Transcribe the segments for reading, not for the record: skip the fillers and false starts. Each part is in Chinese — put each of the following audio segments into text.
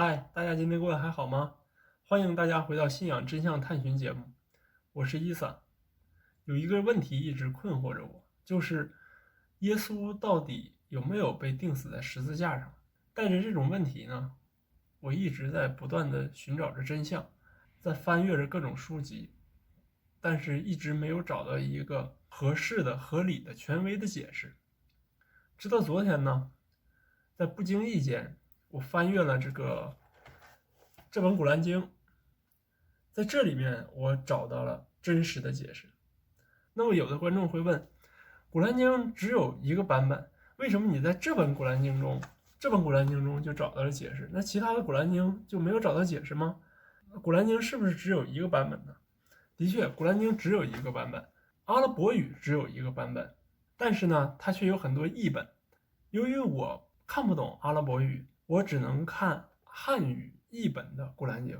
嗨，大家今天过得还好吗？欢迎大家回到信仰真相探寻节目，我是伊萨。有一个问题一直困惑着我，就是耶稣到底有没有被钉死在十字架上？带着这种问题呢，我一直在不断的寻找着真相，在翻阅着各种书籍，但是一直没有找到一个合适的、合理的、权威的解释。直到昨天呢，在不经意间，我翻阅了这本《古兰经》，在这里面我找到了真实的解释。那么有的观众会问，《古兰经》只有一个版本，为什么你在这本《古兰经》中就找到了解释？那其他的《古兰经》就没有找到解释吗？《古兰经》是不是只有一个版本呢？的确，《古兰经》只有一个版本，阿拉伯语只有一个版本，但是呢，它却有很多译本。由于我看不懂阿拉伯语，我只能看汉语译本的《古兰经》。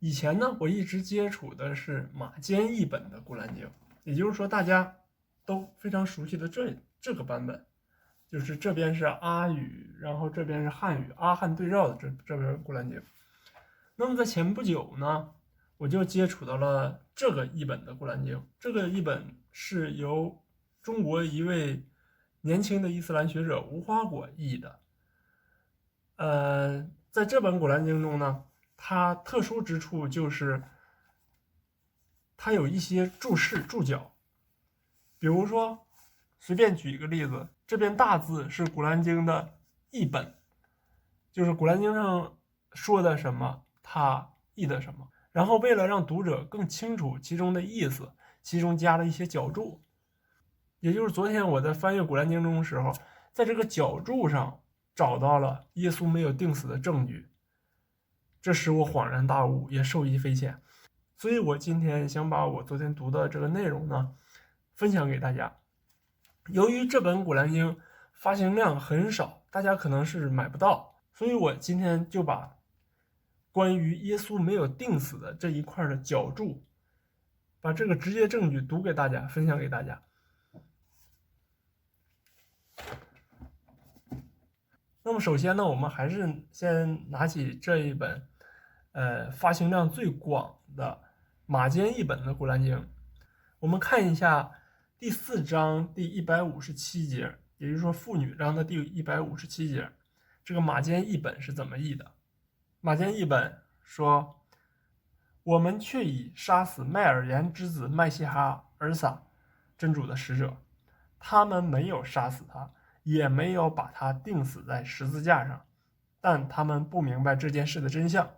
以前呢，我一直接触的是马坚译本的《古兰经》，也就是说大家都非常熟悉的这个版本，就是这边是阿语，然后这边是汉语，阿汉对照的这边《古兰经》。那么在前不久呢，我就接触到了这个译本的《古兰经》，这个译本是由中国一位年轻的伊斯兰学者无花果译的。在这本《古兰经》中呢，它特殊之处就是它有一些注释注脚，比如说随便举一个例子，这边大字是《古兰经》的译本，就是《古兰经》上说的什么，它译的什么。然后为了让读者更清楚其中的意思，其中加了一些脚注。也就是昨天我在翻阅《古兰经》中的时候，在这个脚注上找到了耶稣没有钉死的证据，这使我恍然大悟，也受益匪浅。所以我今天想把我昨天读的这个内容呢，分享给大家。由于这本《古兰经》发行量很少，大家可能是买不到，所以我今天就把关于耶稣没有钉死的这一块的脚注，把这个直接证据读给大家，分享给大家。那么首先呢，我们还是先拿起这一本发行量最广的马坚译本的《古兰经》，我们看一下第4章第157节，也就是说妇女章的第157节，这个马坚译本是怎么译的？马坚译本说：“我们却已杀死麦尔言之子麦西哈尔撒，真主的使者，他们没有杀死他，也没有把他钉死在十字架上，但他们不明白这件事的真相。”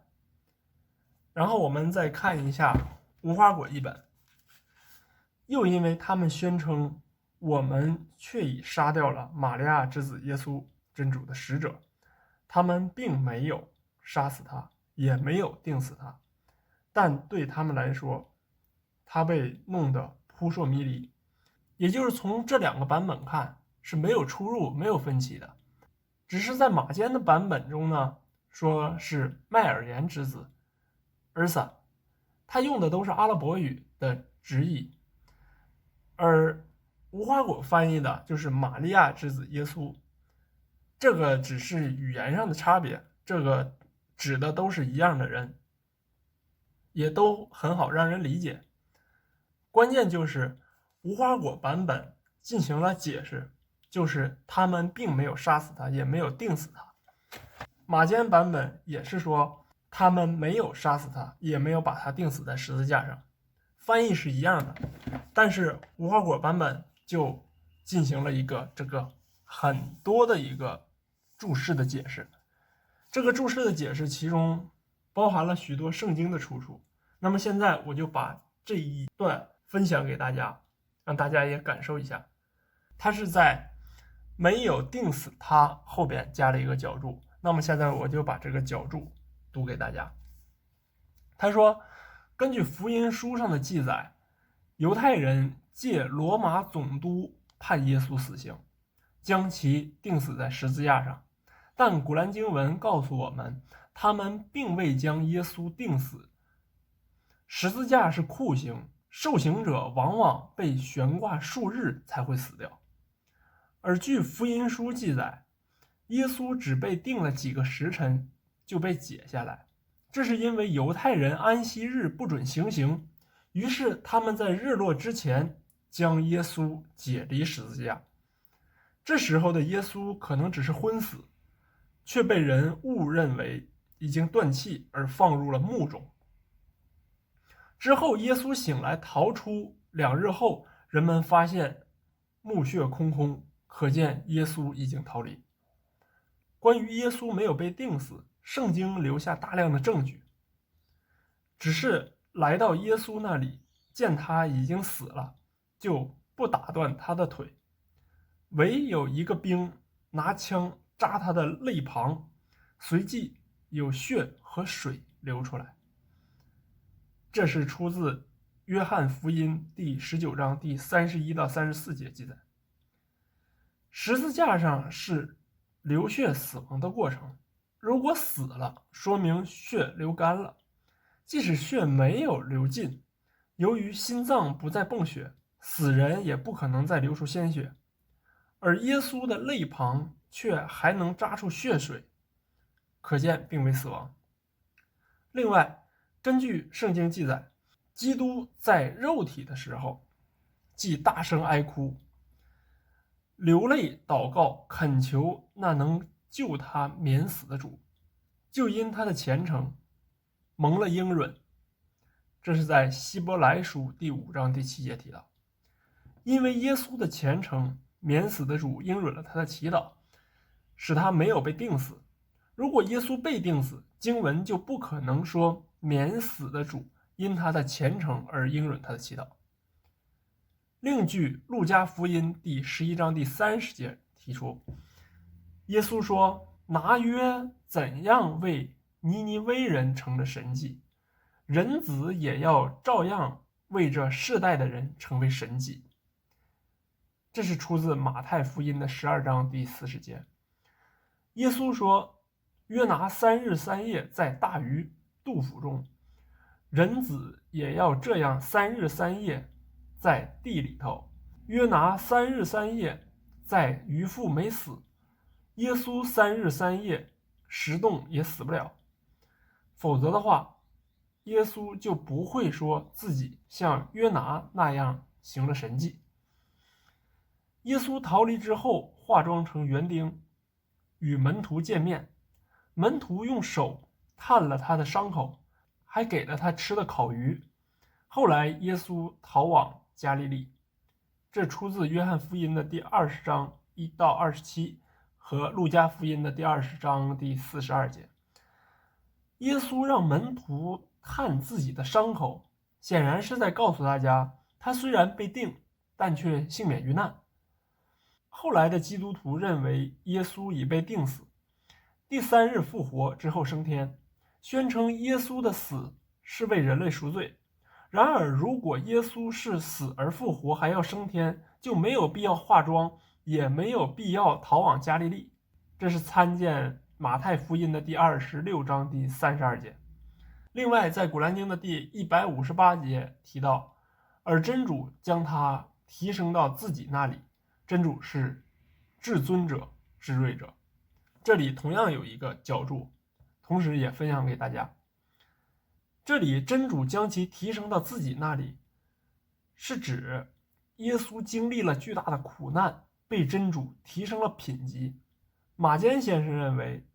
然后我们再看一下无花果译本，又因为他们宣称我们却已杀掉了玛利亚之子耶稣，真主的使者，他们并没有杀死他，也没有钉死他，但对他们来说，他被弄得扑朔迷离。也就是从这两个版本看是没有出入、没有分歧的，只是在马坚的版本中呢，说是麦尔言之子尔撒，他用的都是阿拉伯语的直译，而无花果翻译的就是玛利亚之子耶稣，这个只是语言上的差别，这个指的都是一样的人，也都很好让人理解。关键就是无花果版本进行了解释，就是他们并没有杀死他，也没有钉死他。马坚版本也是说他们没有杀死他，也没有把他钉死在十字架上，翻译是一样的，但是无花果版本就进行了一个很多的一个注释的解释。这个注释的解释其中包含了许多圣经的出处。那么现在我就把这一段分享给大家，让大家也感受一下。他是在没有钉死他后边加了一个脚注，那么现在我就把这个脚注读给大家。他说，根据福音书上的记载，犹太人借罗马总督判耶稣死刑，将其钉死在十字架上，但古兰经文告诉我们，他们并未将耶稣钉死。十字架是酷刑，受刑者往往被悬挂数日才会死掉。而据福音书记载，耶稣只被钉了几个时辰就被解下来。这是因为犹太人安息日不准行刑，于是他们在日落之前将耶稣解离十字架。这时候的耶稣可能只是昏死，却被人误认为已经断气而放入了墓中。之后耶稣醒来逃出，2日后人们发现墓穴空空，可见耶稣已经逃离。关于耶稣没有被钉死，圣经留下大量的证据，只是来到耶稣那里，见他已经死了，就不打断他的腿，唯有一个兵拿枪扎他的肋旁，随即有血和水流出来。这是出自约翰福音第19章第31到34节记载。十字架上是流血死亡的过程，如果死了，说明血流干了；即使血没有流尽，由于心脏不再泵血，死人也不可能再流出鲜血，而耶稣的肋旁却还能扎出血水，可见并未死亡。另外，根据圣经记载，基督在肉体的时候，既大声哀哭，流泪祷告，恳求那能救他免死的主，就因他的虔诚蒙了应允。这是在希伯来书第5章第7节提到。因为耶稣的虔诚，免死的主应允了他的祈祷，使他没有被钉死。如果耶稣被钉死，经文就不可能说免死的主因他的虔诚而应允他的祈祷。另据路加福音第11章第30节提出，耶稣说，拿约怎样为尼尼微人成了神迹，人子也要照样为这世代的人成为神迹。这是出自马太福音的12章第40节。耶稣说，约拿3日3夜在大鱼肚腹中，人子也要这样3日3夜在地里头。约拿3日3夜在鱼腹没死，耶稣3日3夜食冻也死不了。否则的话，耶稣就不会说自己像约拿那样行了神迹。耶稣逃离之后，化妆成园丁，与门徒见面。门徒用手探了他的伤口，还给了他吃的烤鱼。后来耶稣逃往加利利。这出自约翰福音的第20章1到27和路加福音的第20章第42节。耶稣让门徒探自己的伤口，显然是在告诉大家，他虽然被钉，但却幸免于难。后来的基督徒认为耶稣已被钉死，第3日复活之后升天，宣称耶稣的死是为人类赎罪。然而，如果耶稣是死而复活还要升天，就没有必要化妆，也没有必要逃往加利利。这是参见马太福音的第26章第32节。另外，在古兰经的第158节提到，而真主将他提升到自己那里，真主是至尊者、至睿者。这里同样有一个脚注，同时也分享给大家。这里真主将其提升到自己那里，是指耶稣经历了巨大的苦难，被真主提升了品级。马坚先生认为，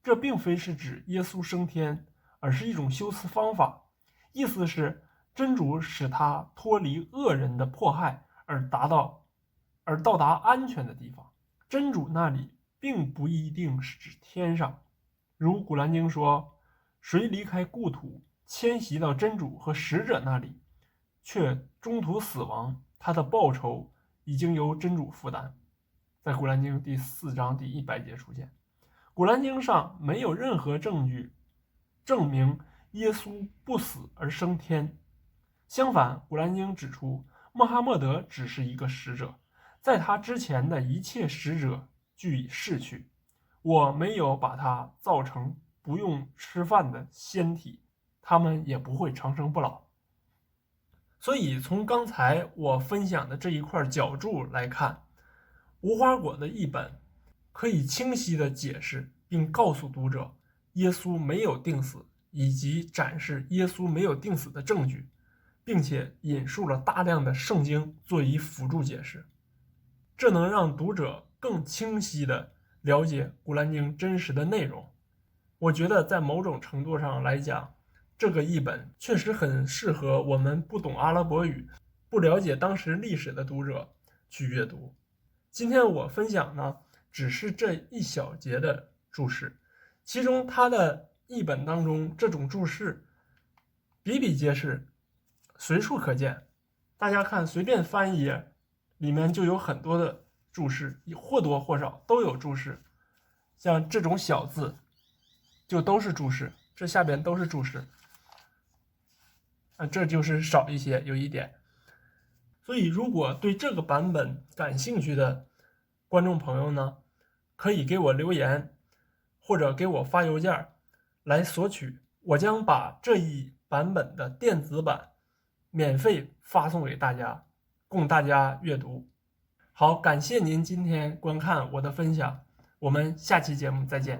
这并非是指耶稣升天，而是一种修辞方法，意思是真主使他脱离恶人的迫害，而到达安全的地方。真主那里并不一定是指天上，如古兰经说，谁离开故土迁徙到真主和使者那里，却中途死亡，他的报酬已经由真主负担。在古兰经第4章第100节出现。古兰经上没有任何证据证明耶稣不死而升天，相反，古兰经指出，穆罕默德只是一个使者，在他之前的一切使者俱已逝去，我没有把他造成不用吃饭的仙体，他们也不会长生不老。所以从刚才我分享的这一块脚注来看，无花果的译本可以清晰地解释并告诉读者耶稣没有钉死，以及展示耶稣没有钉死的证据，并且引述了大量的圣经作为辅助解释，这能让读者更清晰地了解《古兰经》真实的内容。我觉得在某种程度上来讲，这个译本确实很适合我们不懂阿拉伯语、不了解当时历史的读者去阅读。今天我分享呢，只是这一小节的注释，其中它的译本当中这种注释比比皆是，随处可见。大家看，随便翻一页，里面就有很多的注释，或多或少都有注释。像这种小字，就都是注释，这下边都是注释。这就是少一些，有一点。所以，如果对这个版本感兴趣的观众朋友呢，可以给我留言，或者给我发邮件来索取。我将把这一版本的电子版免费发送给大家，供大家阅读。好，感谢您今天观看我的分享，我们下期节目再见。